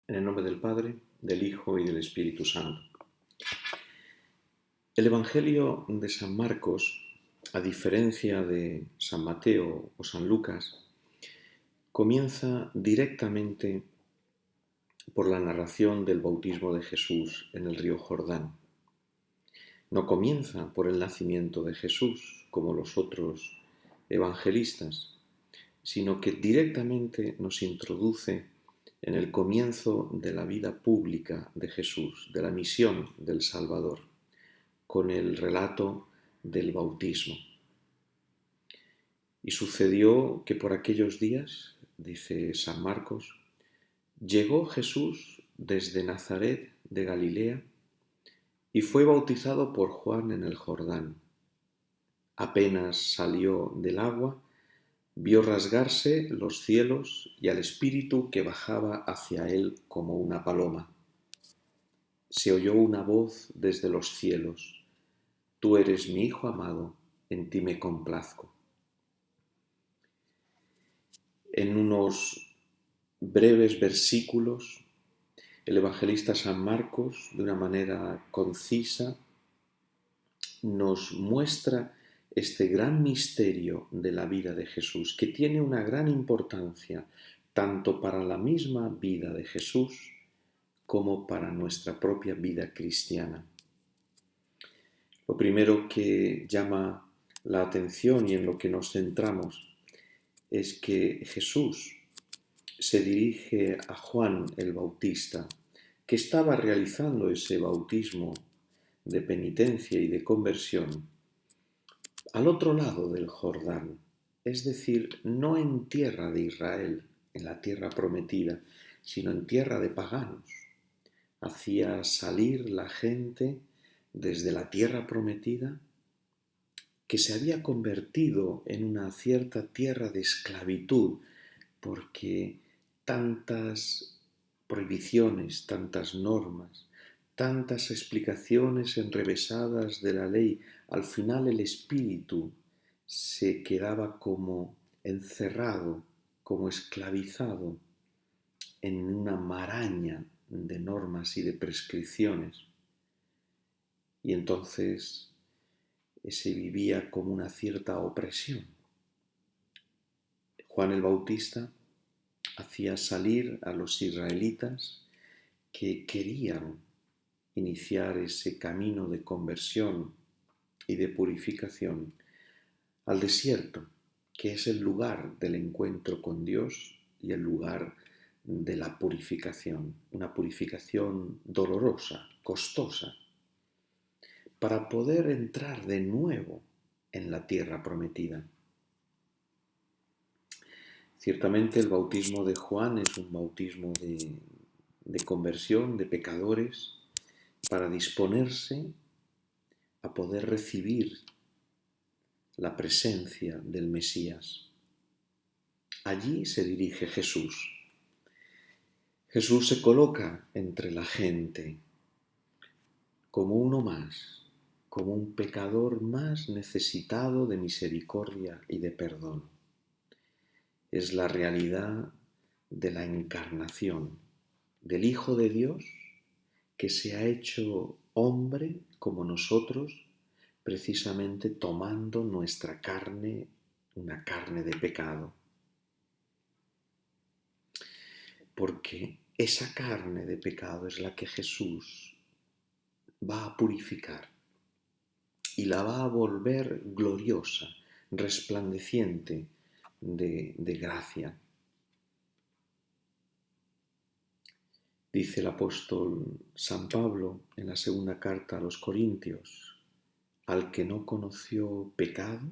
En el nombre del Padre, del Hijo y del Espíritu Santo. El Evangelio de San Marcos, a diferencia de San Mateo o San Lucas, comienza directamente por la narración del bautismo de Jesús en el río Jordán. No comienza por el nacimiento de Jesús, como los otros evangelistas, sino que directamente nos introduce en el comienzo de la vida pública de Jesús, de la misión del Salvador, con el relato del bautismo. Y sucedió que por aquellos días, dice San Marcos, llegó Jesús desde Nazaret de Galilea y fue bautizado por Juan en el Jordán. Apenas salió del agua, vio rasgarse los cielos y al Espíritu que bajaba hacia él como una paloma. Se oyó una voz desde los cielos: Tú eres mi Hijo amado, en ti me complazco. En unos breves versículos, el evangelista San Marcos, de una manera concisa, nos muestra este gran misterio de la vida de Jesús, que tiene una gran importancia tanto para la misma vida de Jesús como para nuestra propia vida cristiana. Lo primero que llama la atención y en lo que nos centramos es que Jesús se dirige a Juan el Bautista, que estaba realizando ese bautismo de penitencia y de conversión al otro lado del Jordán, es decir, no en tierra de Israel, en la tierra prometida, sino en tierra de paganos. Hacía salir la gente desde la tierra prometida, que se había convertido en una cierta tierra de esclavitud, porque tantas prohibiciones, tantas normas, tantas explicaciones enrevesadas de la ley, al final el espíritu se quedaba como encerrado, como esclavizado en una maraña de normas y de prescripciones. Y entonces se vivía como una cierta opresión. Juan el Bautista hacía salir a los israelitas que querían iniciar ese camino de conversión y de purificación al desierto, que es el lugar del encuentro con Dios y el lugar de la purificación, una purificación dolorosa, costosa, para poder entrar de nuevo en la tierra prometida. Ciertamente el bautismo de Juan es un bautismo de conversión de pecadores para disponerse a poder recibir la presencia del Mesías. Allí se dirige Jesús. Jesús se coloca entre la gente como uno más, como un pecador más necesitado de misericordia y de perdón. Es la realidad de la encarnación, del Hijo de Dios que se ha hecho hombre como nosotros, precisamente tomando nuestra carne, una carne de pecado. Porque esa carne de pecado es la que Jesús va a purificar y la va a volver gloriosa, resplandeciente de gracia. Dice el apóstol San Pablo en la segunda carta a los Corintios: al que no conoció pecado,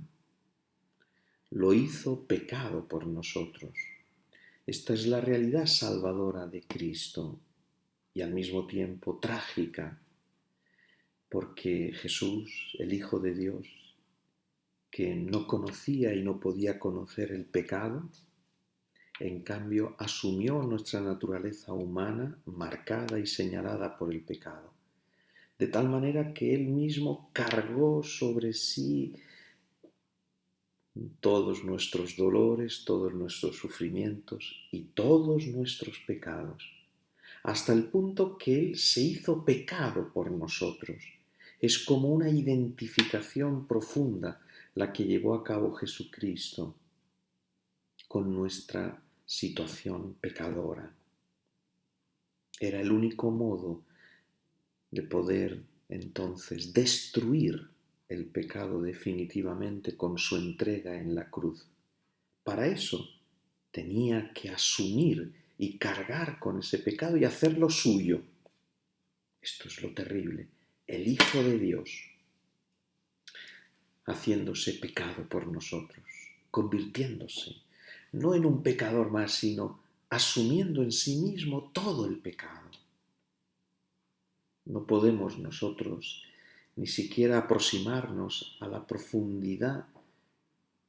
lo hizo pecado por nosotros. Esta es la realidad salvadora de Cristo y al mismo tiempo trágica, porque Jesús, el Hijo de Dios, que no conocía y no podía conocer el pecado, en cambio asumió nuestra naturaleza humana marcada y señalada por el pecado, de tal manera que Él mismo cargó sobre sí todos nuestros dolores, todos nuestros sufrimientos y todos nuestros pecados, hasta el punto que Él se hizo pecado por nosotros. Es como una identificación profunda la que llevó a cabo Jesucristo con nuestra situación pecadora. Era el único modo de poder entonces destruir el pecado definitivamente con su entrega en la cruz. Para eso tenía que asumir y cargar con ese pecado y hacerlo suyo. Esto es lo terrible. El Hijo de Dios haciéndose pecado por nosotros, convirtiéndose no en un pecador más, sino asumiendo en sí mismo todo el pecado. No podemos nosotros ni siquiera aproximarnos a la profundidad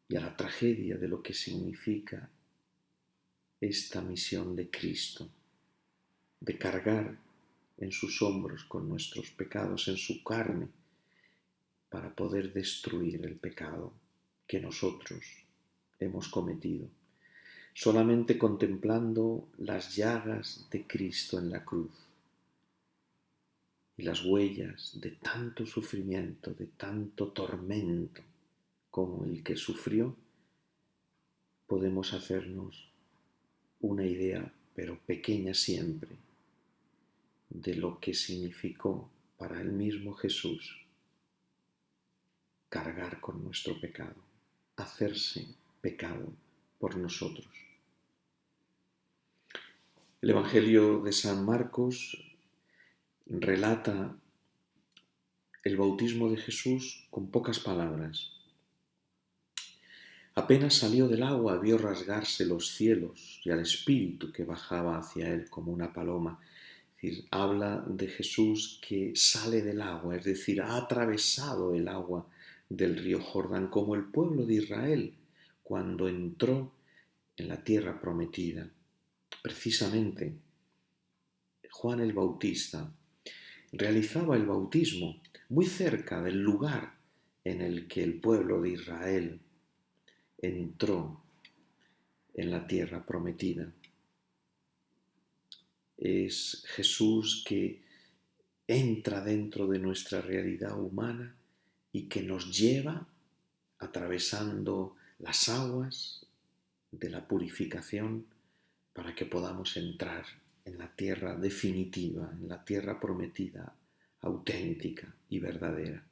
y a la tragedia de lo que significa esta misión de Cristo, de cargar en sus hombros con nuestros pecados, en su carne, para poder destruir el pecado que nosotros hemos cometido. Solamente contemplando las llagas de Cristo en la cruz y las huellas de tanto sufrimiento, de tanto tormento como el que sufrió, podemos hacernos una idea, pero pequeña siempre, de lo que significó para el mismo Jesús cargar con nuestro pecado, hacerse pecado por nosotros. El Evangelio de San Marcos relata el bautismo de Jesús con pocas palabras. Apenas salió del agua, vio rasgarse los cielos y al Espíritu que bajaba hacia él como una paloma. Es decir, habla de Jesús que sale del agua, es decir, ha atravesado el agua del río Jordán, como el pueblo de Israel cuando entró en la tierra prometida. Precisamente, Juan el Bautista realizaba el bautismo muy cerca del lugar en el que el pueblo de Israel entró en la tierra prometida. Es Jesús que entra dentro de nuestra realidad humana y que nos lleva atravesando las aguas de la purificación para que podamos entrar en la tierra definitiva, en la tierra prometida, auténtica y verdadera.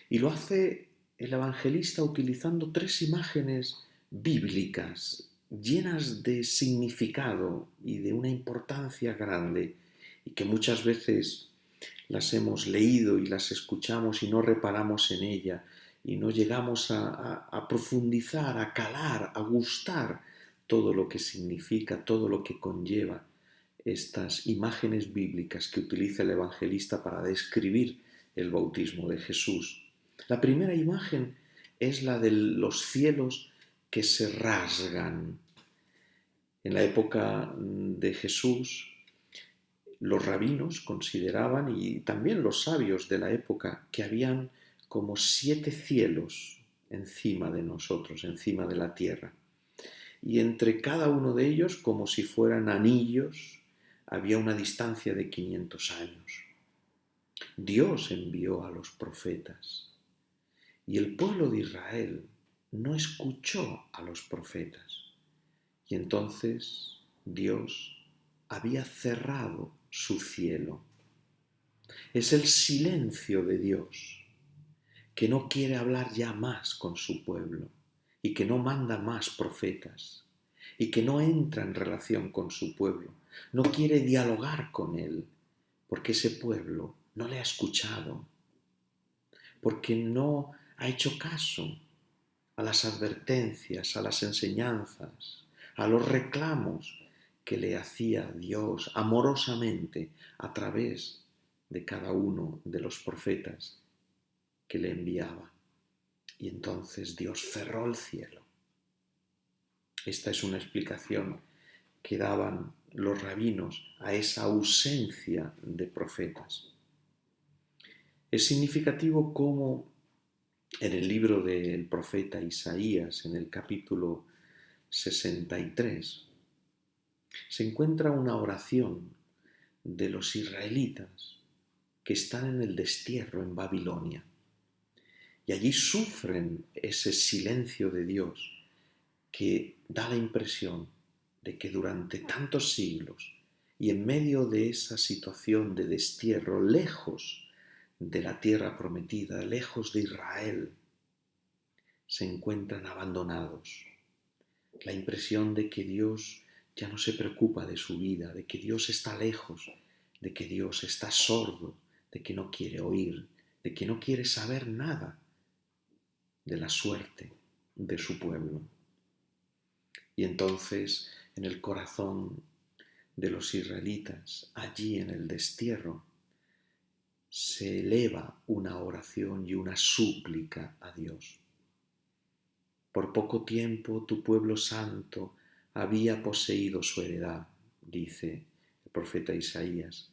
Y lo hace el evangelista utilizando tres imágenes bíblicas llenas de significado y de una importancia grande y que muchas veces las hemos leído y las escuchamos y no reparamos en ella y no llegamos a profundizar, a calar, a gustar todo lo que significa, todo lo que conlleva estas imágenes bíblicas que utiliza el evangelista para describir el bautismo de Jesús. La primera imagen es la de los cielos que se rasgan. En la época de Jesús, los rabinos consideraban, y también los sabios de la época, que habían como 7 cielos encima de nosotros, encima de la tierra. Y entre cada uno de ellos, como si fueran anillos, había una distancia de 500 años. Dios envió a los profetas y el pueblo de Israel no escuchó a los profetas. Y entonces Dios había cerrado su cielo. Es el silencio de Dios, que no quiere hablar ya más con su pueblo y que no manda más profetas y que no entra en relación con su pueblo, no quiere dialogar con él, porque ese pueblo no le ha escuchado, porque no ha hecho caso a las advertencias, a las enseñanzas, a los reclamos que le hacía Dios amorosamente a través de cada uno de los profetas que le enviaba. Y entonces Dios cerró el cielo. Esta es una explicación que daban los rabinos a esa ausencia de profetas. Es significativo cómo en el libro del profeta Isaías, en el capítulo 63, se encuentra una oración de los israelitas que están en el destierro en Babilonia. Y allí sufren ese silencio de Dios que da la impresión de que durante tantos siglos y en medio de esa situación de destierro, lejos de la tierra prometida, lejos de Israel, se encuentran abandonados. La impresión de que Dios ya no se preocupa de su vida, de que Dios está lejos, de que Dios está sordo, de que no quiere oír, de que no quiere saber nada de la suerte de su pueblo. Y entonces, en el corazón de los israelitas, allí en el destierro, se eleva una oración y una súplica a Dios. Por poco tiempo tu pueblo santo había poseído su heredad, dice el profeta Isaías,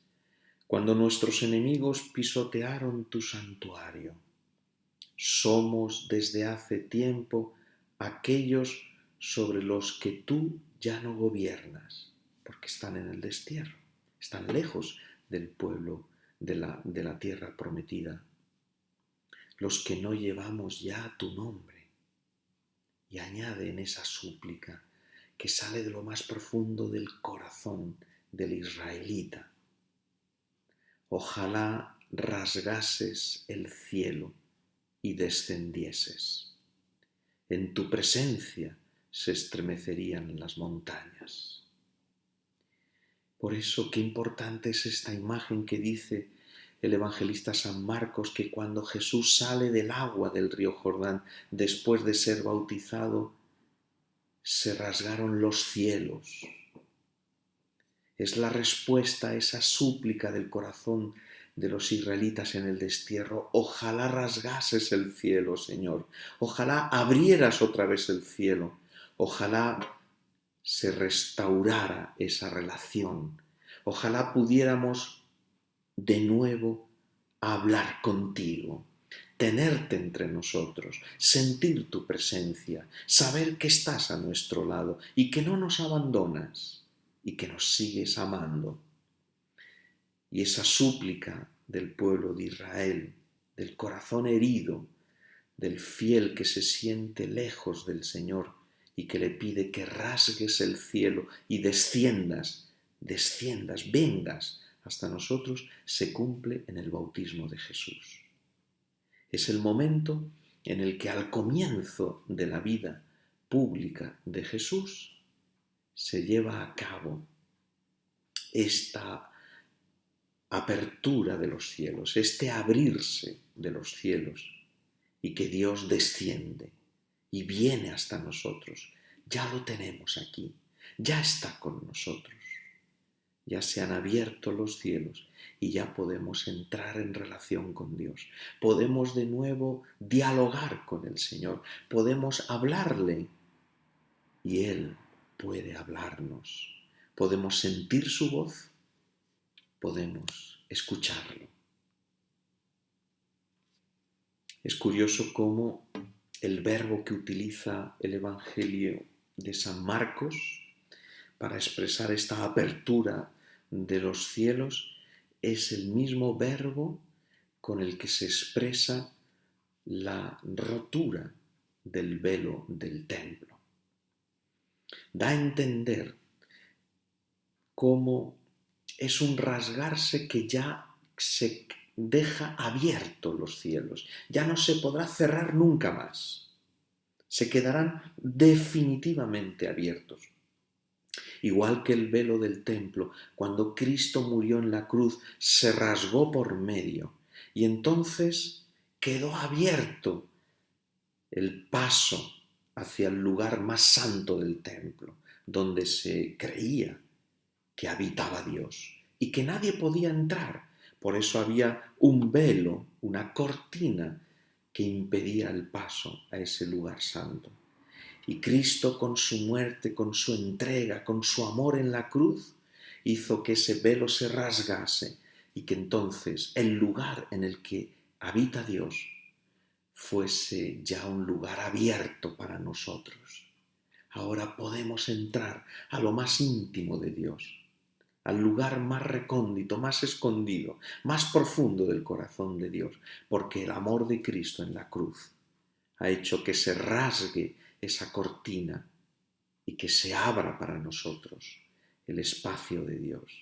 cuando nuestros enemigos pisotearon tu santuario. Somos desde hace tiempo aquellos sobre los que tú ya no gobiernas, porque están en el destierro, están lejos del pueblo de la tierra prometida, los que no llevamos ya tu nombre. Y añade en esa súplica que sale de lo más profundo del corazón del israelita: ojalá rasgases el cielo y descendieses. En tu presencia se estremecerían las montañas. Por eso, qué importante es esta imagen que dice el evangelista San Marcos, que cuando Jesús sale del agua del río Jordán, después de ser bautizado, se rasgaron los cielos. Es la respuesta a esa súplica del corazón de los israelitas en el destierro. Ojalá rasgases el cielo, Señor. Ojalá abrieras otra vez el cielo. Ojalá se restaurara esa relación. Ojalá pudiéramos de nuevo hablar contigo, tenerte entre nosotros, sentir tu presencia, saber que estás a nuestro lado y que no nos abandonas y que nos sigues amando. Y esa súplica del pueblo de Israel, del corazón herido, del fiel que se siente lejos del Señor y que le pide que rasgues el cielo y desciendas, vengas hasta nosotros, se cumple en el bautismo de Jesús. Es el momento en el que al comienzo de la vida pública de Jesús se lleva a cabo esta apertura de los cielos, este abrirse de los cielos, y que Dios desciende y viene hasta nosotros. Ya lo tenemos aquí, ya está con nosotros. Ya se han abierto los cielos y ya podemos entrar en relación con Dios. Podemos de nuevo dialogar con el Señor, podemos hablarle y Él puede hablarnos. Podemos sentir su voz, podemos escucharlo. Es curioso cómo el verbo que utiliza el Evangelio de San Marcos para expresar esta apertura de los cielos es el mismo verbo con el que se expresa la rotura del velo del templo. Da a entender cómo es un rasgarse que ya se deja abiertos los cielos, ya no se podrá cerrar nunca más, se quedarán definitivamente abiertos. Igual que el velo del templo, cuando Cristo murió en la cruz, se rasgó por medio y entonces quedó abierto el paso hacia el lugar más santo del templo, donde se creía que habitaba Dios y que nadie podía entrar. Por eso había un velo, una cortina que impedía el paso a ese lugar santo. Y Cristo, con su muerte, con su entrega, con su amor en la cruz, hizo que ese velo se rasgase y que entonces el lugar en el que habita Dios fuese ya un lugar abierto para nosotros. Ahora podemos entrar a lo más íntimo de Dios, al lugar más recóndito, más escondido, más profundo del corazón de Dios, porque el amor de Cristo en la cruz ha hecho que se rasgue esa cortina y que se abra para nosotros el espacio de Dios,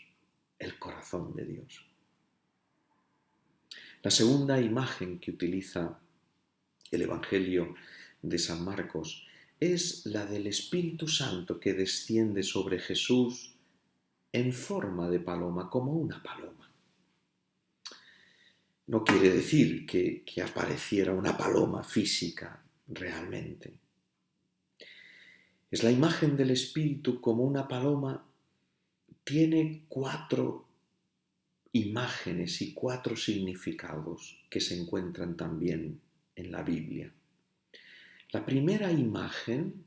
el corazón de Dios. La segunda imagen que utiliza el Evangelio de San Marcos es la del Espíritu Santo que desciende sobre Jesús en forma de paloma, como una paloma. No quiere decir que apareciera una paloma física realmente. Es la imagen del Espíritu como una paloma. Tiene 4 imágenes y 4 significados que se encuentran también en la Biblia. La primera imagen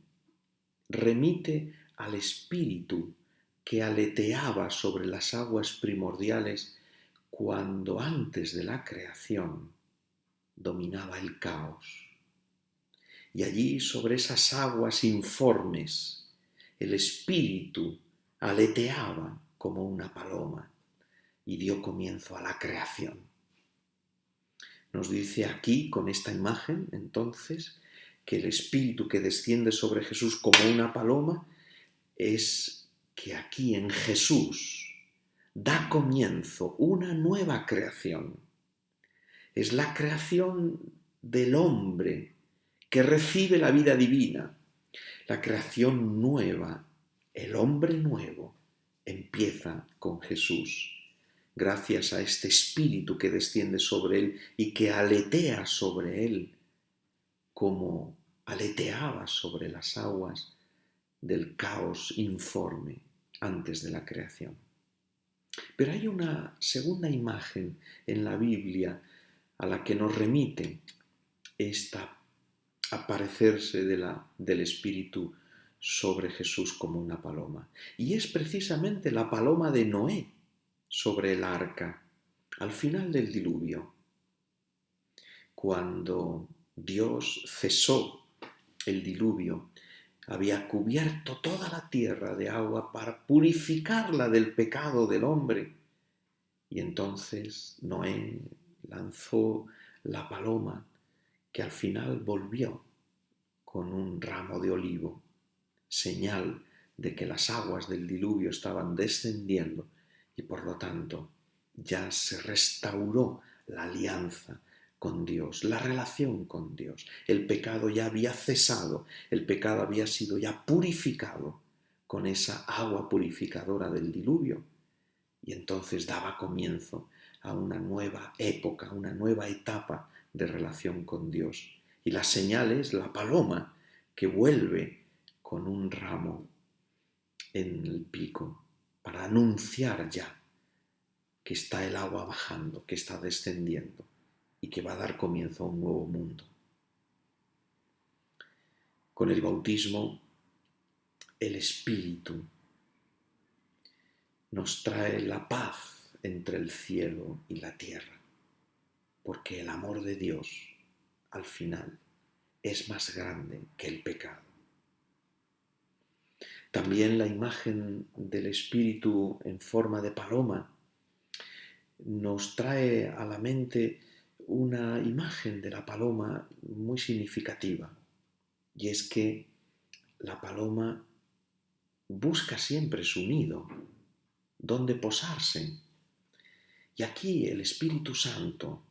remite al Espíritu que aleteaba sobre las aguas primordiales cuando antes de la creación dominaba el caos. Y allí sobre esas aguas informes el Espíritu aleteaba como una paloma y dio comienzo a la creación. Nos dice aquí con esta imagen entonces que el Espíritu que desciende sobre Jesús como una paloma es que aquí en Jesús da comienzo una nueva creación. Es la creación del hombre que recibe la vida divina. La creación nueva, el hombre nuevo, empieza con Jesús. Gracias a este Espíritu que desciende sobre él y que aletea sobre él, como aleteaba sobre las aguas del caos informe antes de la creación. Pero hay una segunda imagen en la Biblia a la que nos remite esta aparecerse del Espíritu sobre Jesús como una paloma. Y es precisamente la paloma de Noé sobre el arca, al final del diluvio, cuando Dios cesó el diluvio, había cubierto toda la tierra de agua para purificarla del pecado del hombre. Y entonces Noé lanzó la paloma que al final volvió con un ramo de olivo, señal de que las aguas del diluvio estaban descendiendo y por lo tanto ya se restauró la alianza con Dios, la relación con Dios. El pecado ya había cesado, el pecado había sido ya purificado con esa agua purificadora del diluvio y entonces daba comienzo a una nueva época, una nueva etapa de relación con Dios. Y la señal es la paloma que vuelve con un ramo en el pico para anunciar ya que está el agua bajando, que está descendiendo y que va a dar comienzo a un nuevo mundo. Con el bautismo, el Espíritu nos trae la paz entre el cielo y la tierra, porque el amor de Dios, al final, es más grande que el pecado. También la imagen del Espíritu en forma de paloma nos trae a la mente una imagen de la paloma muy significativa, y es que la paloma busca siempre su nido, donde posarse. Y aquí el Espíritu Santo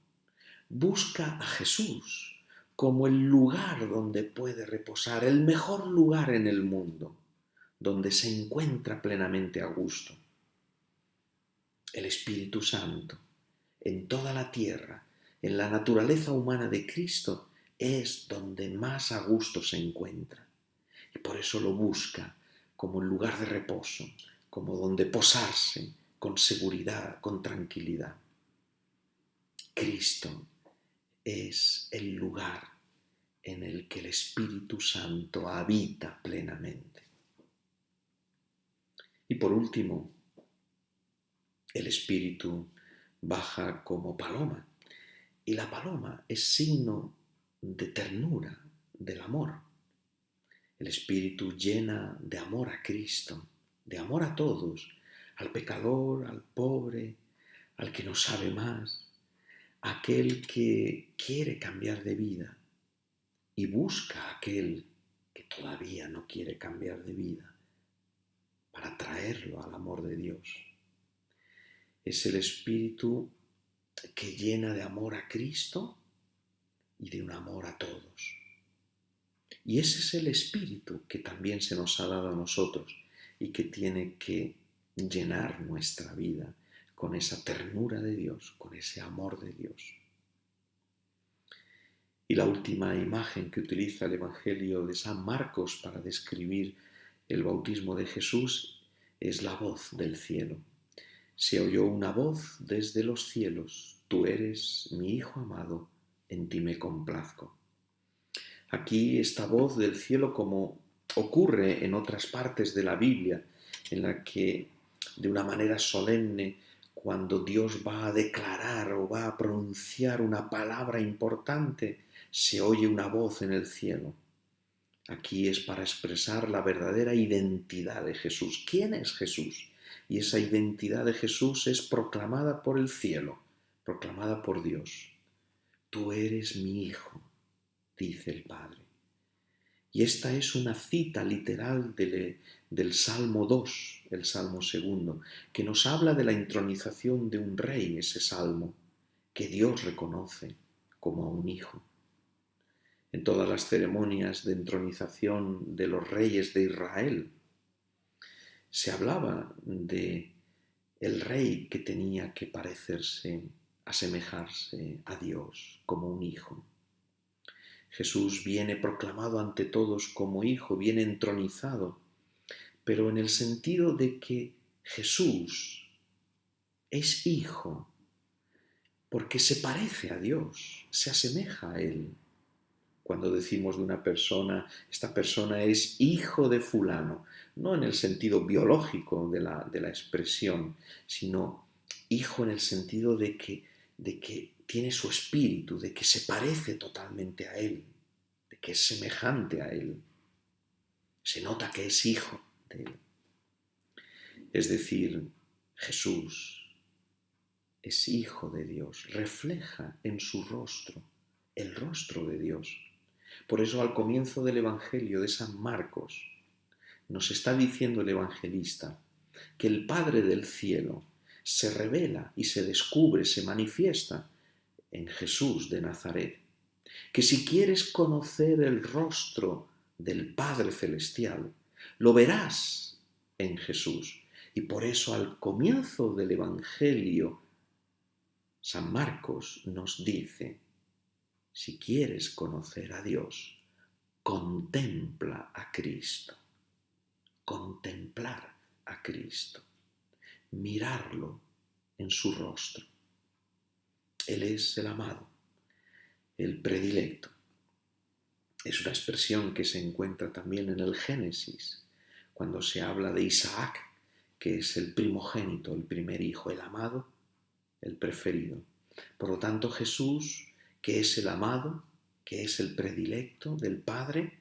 busca a Jesús como el lugar donde puede reposar, el mejor lugar en el mundo, donde se encuentra plenamente a gusto. El Espíritu Santo, en toda la tierra, en la naturaleza humana de Cristo, es donde más a gusto se encuentra. Y por eso lo busca como el lugar de reposo, como donde posarse con seguridad, con tranquilidad. Cristo es el lugar en el que el Espíritu Santo habita plenamente. Y por último, el Espíritu baja como paloma. Y la paloma es signo de ternura, del amor. El Espíritu llena de amor a Cristo, de amor a todos, al pecador, al pobre, al que no sabe más, a aquel que quiere cambiar de vida y busca a aquel que todavía no quiere cambiar de vida para traerlo al amor de Dios. Es el Espíritu que llena de amor a Cristo y de un amor a todos. Y ese es el Espíritu que también se nos ha dado a nosotros y que tiene que llenar nuestra vida con esa ternura de Dios, con ese amor de Dios. Y la última imagen que utiliza el Evangelio de San Marcos para describir el bautismo de Jesús es la voz del cielo. Se oyó una voz desde los cielos: tú eres mi Hijo amado, en ti me complazco. Aquí esta voz del cielo, como ocurre en otras partes de la Biblia, en la que de una manera solemne, cuando Dios va a declarar o va a pronunciar una palabra importante, se oye una voz en el cielo. Aquí es para expresar la verdadera identidad de Jesús. ¿Quién es Jesús? Y esa identidad de Jesús es proclamada por el cielo, proclamada por Dios. Tú eres mi Hijo, dice el Padre. Y esta es una cita literal del Salmo 2, el Salmo 2, que nos habla de la entronización de un rey, ese salmo, que Dios reconoce como a un hijo. En todas las ceremonias de entronización de los reyes de Israel se hablaba de el rey que tenía que parecerse, asemejarse a Dios como un hijo. Jesús viene proclamado ante todos como hijo, viene entronizado, pero en el sentido de que Jesús es hijo porque se parece a Dios, se asemeja a Él. Cuando decimos de una persona, esta persona es hijo de fulano, no en el sentido biológico de la expresión, sino hijo en el sentido de que tiene su espíritu, de que se parece totalmente a Él, de que es semejante a Él. Se nota que es hijo de Él. Es decir, Jesús es hijo de Dios, refleja en su rostro el rostro de Dios. Por eso al comienzo del Evangelio de San Marcos nos está diciendo el evangelista que el Padre del cielo se revela y se descubre, se manifiesta en Jesús de Nazaret. Que si quieres conocer el rostro del Padre Celestial, lo verás en Jesús. Y por eso al comienzo del Evangelio, San Marcos nos dice: si quieres conocer a Dios, contempla a Cristo. Contemplar a Cristo. Mirarlo en su rostro. Él es el amado, el predilecto. Es una expresión que se encuentra también en el Génesis, cuando se habla de Isaac, que es el primogénito, el primer hijo, el amado, el preferido. Por lo tanto, Jesús, que es el amado, que es el predilecto del Padre,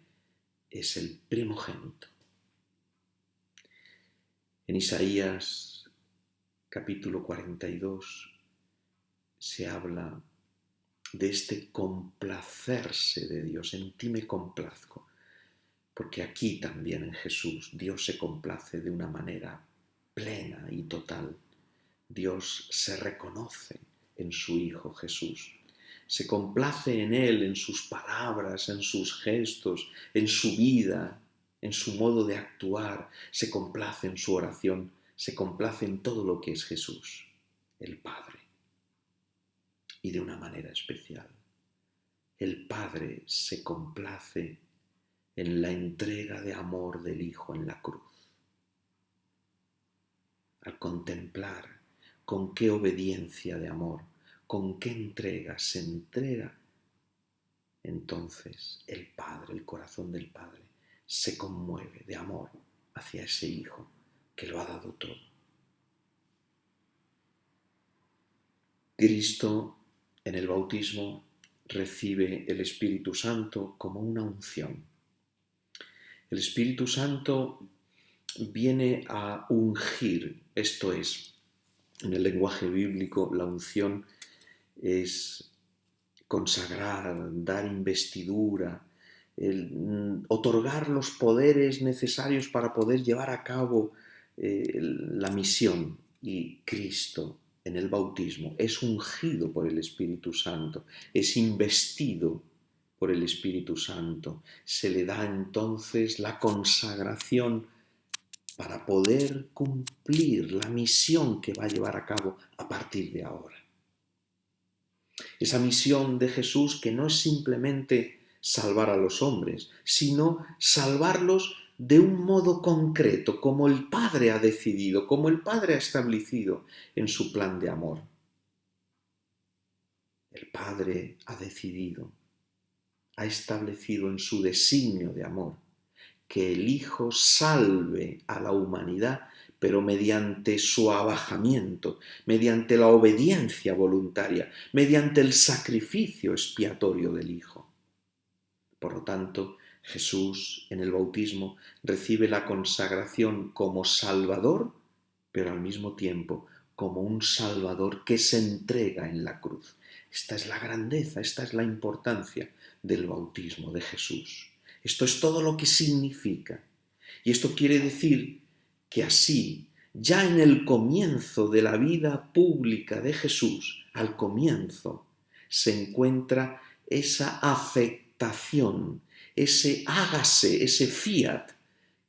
es el primogénito. En Isaías capítulo 42 se habla de este complacerse de Dios. En ti me complazco, porque aquí también en Jesús Dios se complace de una manera plena y total. Dios se reconoce en su Hijo Jesús, se complace en Él, en sus palabras, en sus gestos, en su vida, en su modo de actuar, se complace en su oración, se complace en todo lo que es Jesús, el Padre. Y de una manera especial, el Padre se complace en la entrega de amor del Hijo en la cruz. Al contemplar con qué obediencia de amor, con qué entrega se entrega, entonces el Padre, el corazón del Padre, se conmueve de amor hacia ese Hijo que lo ha dado todo. Cristo en el bautismo recibe el Espíritu Santo como una unción. El Espíritu Santo viene a ungir, esto es, en el lenguaje bíblico, la unción es consagrar, dar investidura, otorgar los poderes necesarios para poder llevar a cabo la misión. Y Cristo en el bautismo es ungido por el Espíritu Santo, es investido por el Espíritu Santo. Se le da entonces la consagración para poder cumplir la misión que va a llevar a cabo a partir de ahora. Esa misión de Jesús que no es simplemente salvar a los hombres, sino salvarlos de un modo concreto, como el Padre ha decidido, como el Padre ha establecido en su plan de amor. El Padre ha decidido, ha establecido en su designio de amor, que el Hijo salve a la humanidad, pero mediante su abajamiento, mediante la obediencia voluntaria, mediante el sacrificio expiatorio del Hijo. Por lo tanto, Jesús en el bautismo recibe la consagración como Salvador, pero al mismo tiempo como un Salvador que se entrega en la cruz. Esta es la grandeza, esta es la importancia del bautismo de Jesús. Esto es todo lo que significa. Y esto quiere decir que así, ya en el comienzo de la vida pública de Jesús, al comienzo, se encuentra esa afectación, ese hágase, ese fiat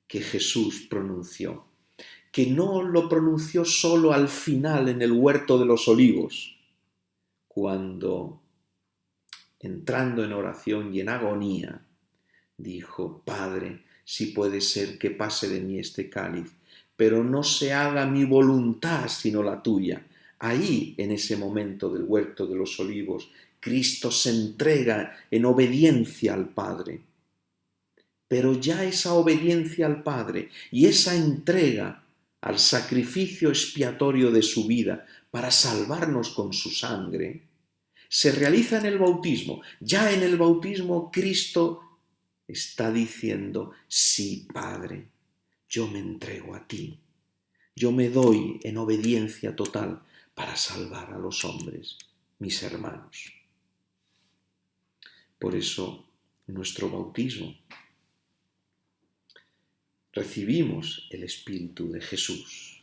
que Jesús pronunció, que no lo pronunció solo al final en el huerto de los olivos, cuando, entrando en oración y en agonía, dijo: Padre, si puede ser que pase de mí este cáliz, pero no se haga mi voluntad sino la tuya. Ahí, en ese momento del huerto de los olivos, Cristo se entrega en obediencia al Padre. Pero ya esa obediencia al Padre y esa entrega al sacrificio expiatorio de su vida para salvarnos con su sangre, se realiza en el bautismo. Ya en el bautismo Cristo está diciendo: sí, Padre, yo me entrego a ti, yo me doy en obediencia total para salvar a los hombres, mis hermanos. Por eso, nuestro bautismo, recibimos el Espíritu de Jesús,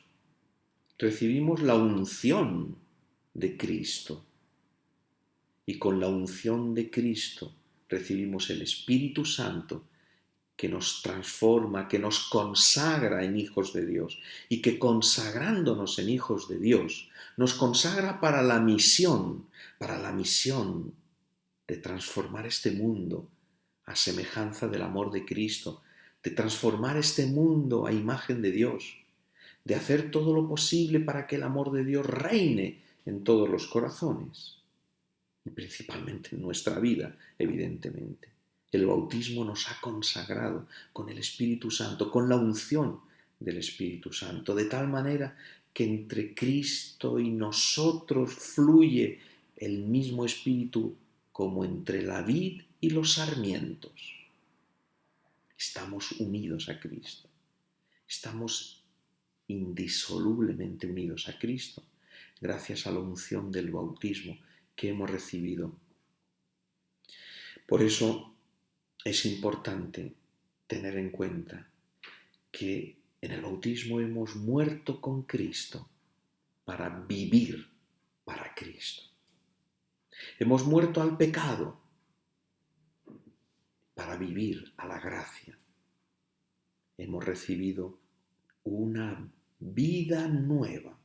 recibimos la unción de Cristo, y con la unción de Cristo recibimos el Espíritu Santo, que nos transforma, que nos consagra en hijos de Dios, y que consagrándonos en hijos de Dios, nos consagra para la misión de transformar este mundo a semejanza del amor de Cristo, de transformar este mundo a imagen de Dios, de hacer todo lo posible para que el amor de Dios reine en todos los corazones, y principalmente en nuestra vida, evidentemente. El bautismo nos ha consagrado con el Espíritu Santo, con la unción del Espíritu Santo, de tal manera que entre Cristo y nosotros fluye el mismo Espíritu como entre la vid y los sarmientos. Estamos unidos a Cristo, estamos indisolublemente unidos a Cristo, gracias a la unción del bautismo que hemos recibido. Por eso es importante tener en cuenta que en el bautismo hemos muerto con Cristo para vivir para Cristo. Hemos muerto al pecado para vivir a la gracia. Hemos recibido una vida nueva.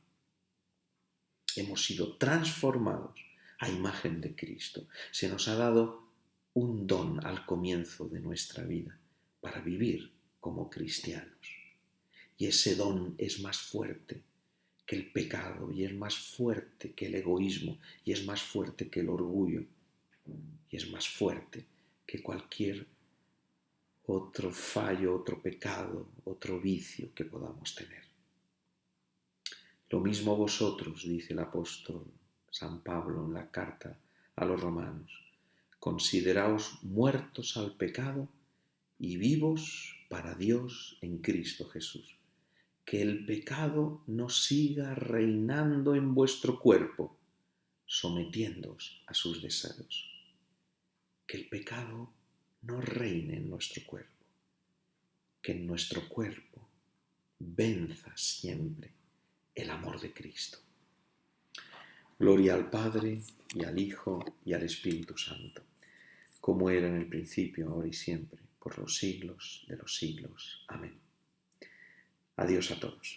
Hemos sido transformados a imagen de Cristo. Se nos ha dado un don al comienzo de nuestra vida para vivir como cristianos. Y ese don es más fuerte que el pecado, y es más fuerte que el egoísmo, y es más fuerte que el orgullo, y es más fuerte que cualquier otro fallo, otro pecado, otro vicio que podamos tener. Lo mismo vosotros, dice el apóstol San Pablo en la carta a los romanos: consideraos muertos al pecado y vivos para Dios en Cristo Jesús. Que el pecado no siga reinando en vuestro cuerpo, sometiéndoos a sus deseos. Que el pecado no reine en nuestro cuerpo, que en nuestro cuerpo venza siempre el amor de Cristo. Gloria al Padre, y al Hijo, y al Espíritu Santo, como era en el principio, ahora y siempre, por los siglos de los siglos. Amén. Adiós a todos.